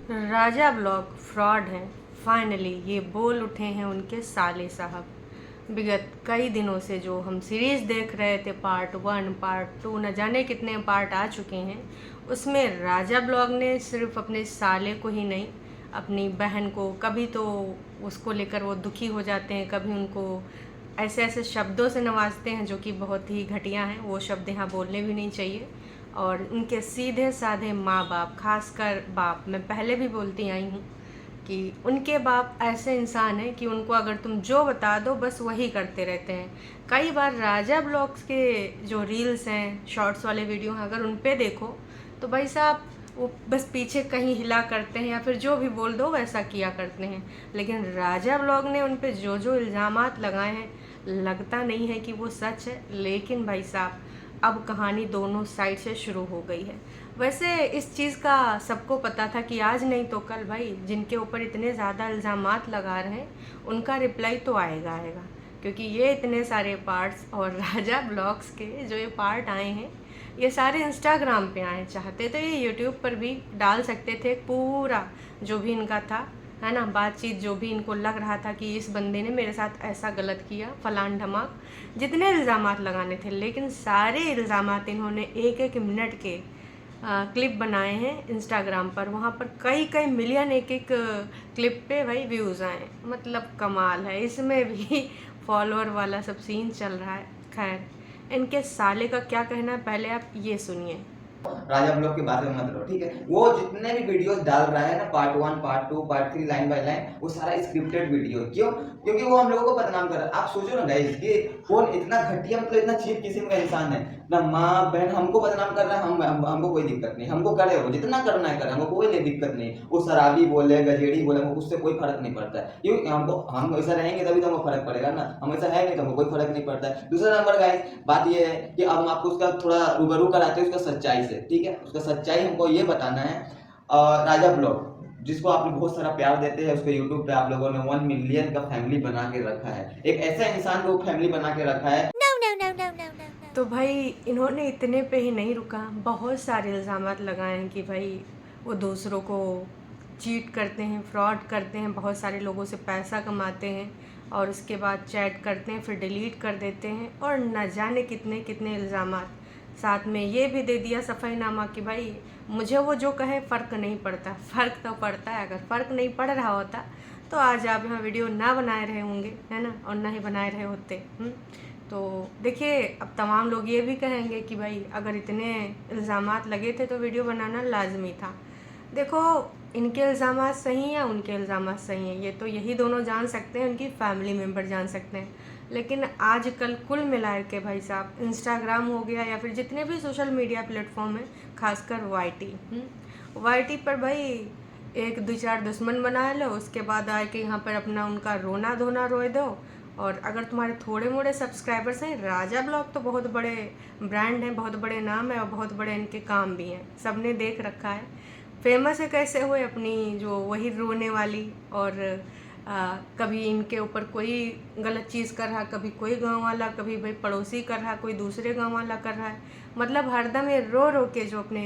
राजा blog fraud हैं। Finally ये बोल उठे हैं उनके साले साहब। विगत कई दिनों से जो हम सीरीज़ देख रहे थे, पार्ट 1 पार्ट 2 न जाने कितने पार्ट आ चुके हैं, उसमें राजा ब्लॉग ने सिर्फ अपने साले को ही नहीं, अपनी बहन को कभी तो उसको लेकर वो दुखी हो जाते हैं, कभी उनको ऐसे ऐसे शब्दों से नवाजते हैं जो कि बहुत ही घटिया हैं। वो शब्द यहाँ बोलने भी नहीं चाहिए। और उनके सीधे साधे माँ बाप, खासकर बाप, मैं पहले भी बोलती आई हूँ कि उनके बाप ऐसे इंसान हैं कि उनको अगर तुम जो बता दो बस वही करते रहते हैं। कई बार राजा ब्लॉग्स के जो रील्स हैं, शॉर्ट्स वाले वीडियो हैं, अगर उन पे देखो तो भाई साहब वो बस पीछे कहीं हिला करते हैं या फिर जो भी बोल दो वैसा किया करते हैं। लेकिन राजा ब्लॉग ने उन पे जो जो इल्ज़ामात लगाए हैं, लगता नहीं है कि वो सच है। लेकिन भाई साहब अब कहानी दोनों साइड से शुरू हो गई है। वैसे इस चीज़ का सबको पता था कि आज नहीं तो कल भाई जिनके ऊपर इतने ज़्यादा इल्ज़ामात लगा रहे हैं उनका रिप्लाई तो आएगा आएगा, क्योंकि ये इतने सारे पार्ट्स और राजा ब्लॉग्स के जो ये पार्ट आए हैं ये सारे इंस्टाग्राम पे आए। चाहते तो ये यूट्यूब पर भी डाल सकते थे पूरा जो भी इनका था, है ना, बातचीत, जो भी इनको लग रहा था कि इस बंदे ने मेरे साथ ऐसा गलत किया, फलान ढमाक, जितने इल्ज़ामात लगाने थे। लेकिन सारे इल्ज़ामात इन्होंने एक एक मिनट के क्लिप बनाए हैं इंस्टाग्राम पर। वहाँ पर कई कई मिलियन एक एक क्लिप पे भाई व्यूज़ आए। मतलब कमाल है। इसमें भी फॉलोअर वाला सब सीन चल रहा है। खैर, इनके साले का क्या कहना है पहले आप ये सुनिए। राजा ब्लॉग की बात में मत लो, ठीक है। वो जितने भी वीडियोस डाल रहा है ना, part 1 part 2 part 3 line by line, वो सारा स्क्रिप्टेड वीडियो। क्यों? क्योंकि वो हम लोगों को बदनाम कर रहा है। आप सोचो ना गाइस कि कौन इतना घटिया, मतलब इतना चीप किस्म का इंसान है ना। माँ बहन हमको बदनाम कर रहा है, हमको कोई दिक्कत नहीं, हमको करे, वो जितना करना है करे, हमको कोई दिक्कत नहीं। वो शराबी बोले, गजेड़ी बोले, उससे कोई फर्क नहीं पड़ता है। क्यों? हम ऐसा रहेंगे तभी तो हमको फर्क पड़ेगा ना। हम ऐसा है नहीं तो हमको कोई फर्क नहीं पड़ता है। दूसरा नंबर गाइस, बात ये है कि अब हम आपको उसका थोड़ा रूबरू कराते हैं उसका सच्चाई से, ठीक है। उसका सच्चाई हमको ये बताना है। राजा ब्लॉग जिसको आप लोग बहुत सारा प्यार देते हैं, उसको यूट्यूब पे आप लोगों ने 1 मिलियन का फैमिली बना के रखा है। एक ऐसा इंसान को फैमिली बना के रखा है। तो भाई इन्होंने इतने पे ही नहीं रुका, बहुत सारे इल्ज़ामात लगाए हैं कि भाई वो दूसरों को चीट करते हैं, फ्रॉड करते हैं, बहुत सारे लोगों से पैसा कमाते हैं और उसके बाद चैट करते हैं, फिर डिलीट कर देते हैं, और न जाने कितने कितने इल्ज़ामात। साथ में ये भी दे दिया सफ़ाईनामा कि भाई मुझे वो जो कहे फ़र्क नहीं पड़ता। फ़र्क तो पड़ता है। अगर फ़र्क नहीं पड़ रहा होता तो आज आप यहाँ वीडियो ना बनाए रहे होंगे, है ना, और ना ही बनाए रहे होते। तो देखिए, अब तमाम लोग ये भी कहेंगे कि भाई अगर इतने इल्ज़ामात लगे थे तो वीडियो बनाना लाजमी था। देखो, इनके इल्ज़ामात सही हैं, उनके इल्ज़ामात सही हैं, ये तो यही दोनों जान सकते हैं, उनकी फैमिली मेम्बर जान सकते हैं। लेकिन आजकल कुल मिला के भाई साहब इंस्टाग्राम हो गया या फिर जितने भी सोशल मीडिया प्लेटफॉर्म हैं, खासकर वाईटी पर भाई एक दो चार दुश्मन बना लो, उसके बाद आए कि यहाँ पर अपना उनका रोना धोना रोए दो। और अगर तुम्हारे थोड़े मोड़े सब्सक्राइबर्स हैं, राजा ब्लॉग तो बहुत बड़े ब्रांड हैं, बहुत बड़े नाम है और बहुत बड़े इनके काम भी हैं, सबने देख रखा है। फेमस है कैसे हुए, अपनी जो वही रोने वाली, और कभी इनके ऊपर कोई गलत चीज़ कर रहा, कभी कोई गांव वाला, कभी भाई पड़ोसी कर रहा, कोई दूसरे गांव वाला कर रहा है। मतलब हरदम ये रो रो के जो अपने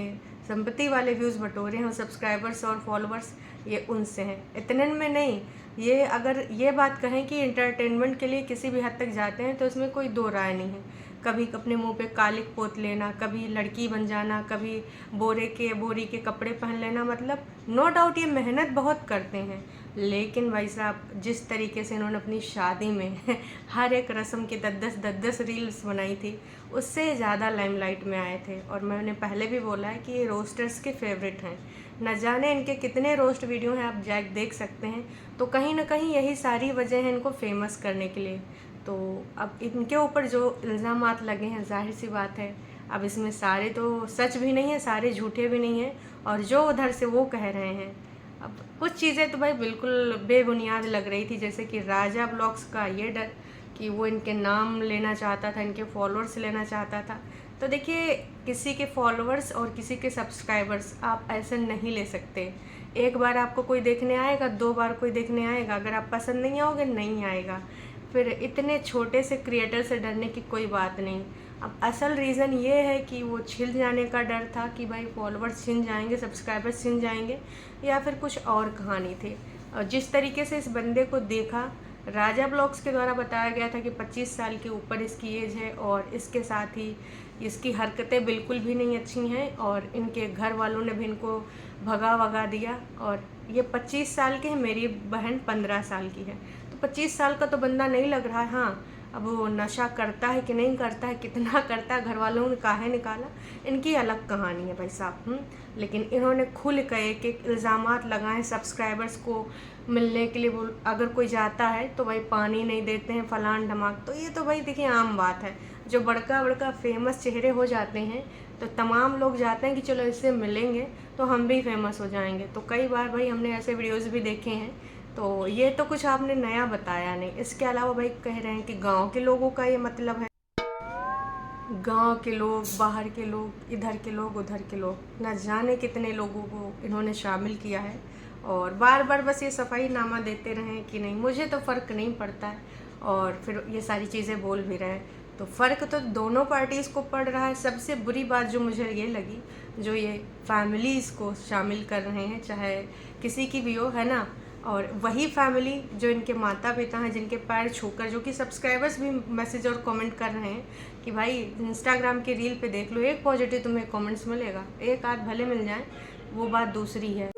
संपत्ति वाले व्यूज़ बटोरे हैं, सब्सक्राइबर्स और फॉलोअर्स, ये उनसे हैं। इतने में नहीं, ये अगर ये बात कहें कि इंटरटेनमेंट के लिए किसी भी हद तक जाते हैं तो इसमें कोई दो राय नहीं है। कभी अपने मुंह पे कालिक पोत लेना, कभी लड़की बन जाना, कभी बोरी के कपड़े पहन लेना, मतलब नो डाउट ये मेहनत बहुत करते हैं। लेकिन भाई साहब जिस तरीके से इन्होंने अपनी शादी में हर एक रस्म की 10-10 रील्स बनाई थी, उससे ज़्यादा लाइमलाइट में आए थे। और मैंने पहले भी बोला है कि ये रोस्टर्स के फेवरेट हैं। न जाने इनके कितने रोस्ट वीडियो हैं, आप जाके देख सकते हैं। तो कहीं ना कहीं यही सारी वजह है इनको फेमस करने के लिए। तो अब इनके ऊपर जो इल्ज़ामात लगे हैं, जाहिर सी बात है अब इसमें सारे तो सच भी नहीं है, सारे झूठे भी नहीं हैं, और जो उधर से वो कह रहे हैं। अब कुछ चीज़ें तो भाई बिल्कुल बेबुनियाद लग रही थी, जैसे कि राजा ब्लॉग्स का ये डर कि वो इनके नाम लेना चाहता था, इनके फॉलोअर्स लेना चाहता था। तो देखिए, किसी के फॉलोअर्स और किसी के सब्सक्राइबर्स आप ऐसे नहीं ले सकते। एक बार आपको कोई देखने आएगा, 2 बार कोई देखने आएगा, अगर आप पसंद नहीं आओगे नहीं आएगा। फिर इतने छोटे से क्रिएटर से डरने की कोई बात नहीं। अब असल रीज़न ये है कि वो छिल जाने का डर था कि भाई फॉलोअर्स छिन जाएंगे, सब्सक्राइबर्स छिन जाएंगे, या फिर कुछ और कहानी थी। और जिस तरीके से इस बंदे को देखा, राजा ब्लॉग्स के द्वारा बताया गया था कि 25 साल के ऊपर इसकी एज है और इसके साथ ही इसकी हरकतें बिल्कुल भी नहीं अच्छी हैं और इनके घर वालों ने भी इनको भगा दिया। और ये 25 साल के हैं, मेरी बहन 15 साल की है, तो 25 साल का तो बंदा नहीं लग रहा है। हाँ, अब वो नशा करता है कि नहीं करता है, कितना करता है, घर वालों ने काहे निकाला, इनकी अलग कहानी है भाई साहब। लेकिन इन्होंने खुल के एक इल्ज़ामात लगाए सब्सक्राइबर्स को मिलने के लिए। वो अगर कोई जाता है तो भाई पानी नहीं देते हैं, फलान ढमाक। तो ये तो भाई देखिए आम बात है, जो बड़का फेमस चेहरे हो जाते हैं तो तमाम लोग जाते हैं कि चलो इससे मिलेंगे तो हम भी फेमस हो जाएंगे। तो कई बार भाई हमने ऐसे वीडियोज़ भी देखे हैं। तो ये तो कुछ आपने नया बताया नहीं। इसके अलावा भाई कह रहे हैं कि गांव के लोगों का ये मतलब है, गांव के लोग, बाहर के लोग, इधर के लोग, उधर के लोग, न जाने कितने लोगों को इन्होंने शामिल किया है। और बार बार बस ये सफाई नामा देते रहें कि नहीं मुझे तो फ़र्क नहीं पड़ता है, और फिर ये सारी चीज़ें बोल भी रहे हैं। तो फ़र्क तो दोनों पार्टीज़ को पड़ रहा है। सबसे बुरी बात जो मुझे ये लगी, जो ये फैमिलीज़ को शामिल कर रहे हैं, चाहे किसी की भी हो, है ना। और वही फैमिली जो इनके माता पिता हैं, जिनके पैर छूकर, जो कि सब्सक्राइबर्स भी मैसेज और कमेंट कर रहे हैं कि भाई इंस्टाग्राम के रील पे देख लो, एक पॉजिटिव तुम्हें कमेंट्स मिलेगा, एक आध भले मिल जाए, वो बात दूसरी है।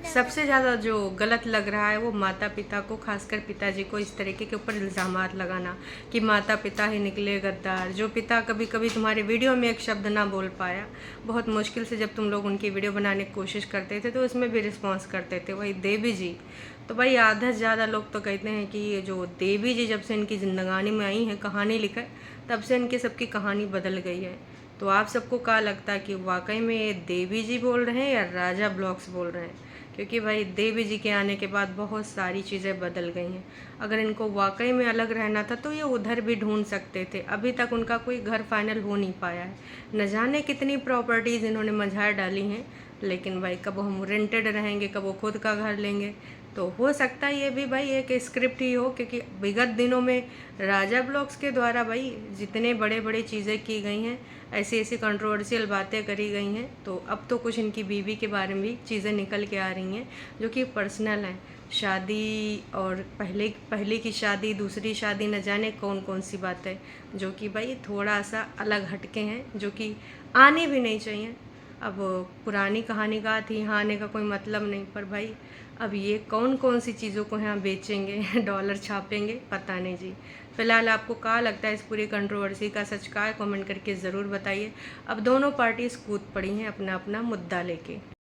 सबसे ज़्यादा जो गलत लग रहा है वो माता पिता को, खासकर पिताजी को इस तरीके के ऊपर इल्ज़ामात लगाना कि माता पिता ही निकले गद्दार। जो पिता कभी कभी तुम्हारे वीडियो में एक शब्द ना बोल पाया, बहुत मुश्किल से जब तुम लोग उनकी वीडियो बनाने की कोशिश करते थे तो उसमें भी रिस्पॉन्स करते थे, वही देवी जी। तो भाई आधा से ज़्यादा लोग तो कहते हैं कि ये जो देवी जी जब से इनकी ज़िंदगानी में आई हैं कहानी लिखकर, तब से इनकी सबकी कहानी बदल गई है। तो आप सबको क्या लगता है कि वाकई में ये देवी जी बोल रहे हैं या राजा ब्लॉग्स बोल रहे हैं? क्योंकि भाई देवी जी के आने के बाद बहुत सारी चीज़ें बदल गई हैं। अगर इनको वाकई में अलग रहना था तो ये उधर भी ढूंढ सकते थे। अभी तक उनका कोई घर फाइनल हो नहीं पाया है। न जाने कितनी प्रॉपर्टीज़ इन्होंने मझाड़ डाली हैं, लेकिन भाई कब हम रेंटेड रहेंगे, कब वो खुद का घर लेंगे। तो हो सकता है ये भी भाई एक स्क्रिप्ट ही हो, क्योंकि विगत दिनों में राजा ब्लॉग्स के द्वारा भाई जितने बड़े बड़े चीज़ें की गई हैं, ऐसी ऐसी कंट्रोवर्शियल बातें करी गई हैं। तो अब तो कुछ इनकी बीवी के बारे में भी चीज़ें निकल के आ रही हैं जो कि पर्सनल हैं। शादी और पहले की शादी, दूसरी शादी, न जाने कौन कौन सी बातें जो कि भाई थोड़ा सा अलग हटके हैं, जो कि आने भी नहीं चाहिए। अब पुरानी कहानी का थी, यहाँ आने का कोई मतलब नहीं, पर भाई अब ये कौन कौन सी चीज़ों को यहाँ बेचेंगे डॉलर छापेंगे, पता नहीं जी। फिलहाल आपको क्या लगता है इस पूरी कंट्रोवर्सी का, सच का है, कमेंट करके ज़रूर बताइए। अब दोनों पार्टीज कूद पड़ी हैं अपना अपना मुद्दा लेके।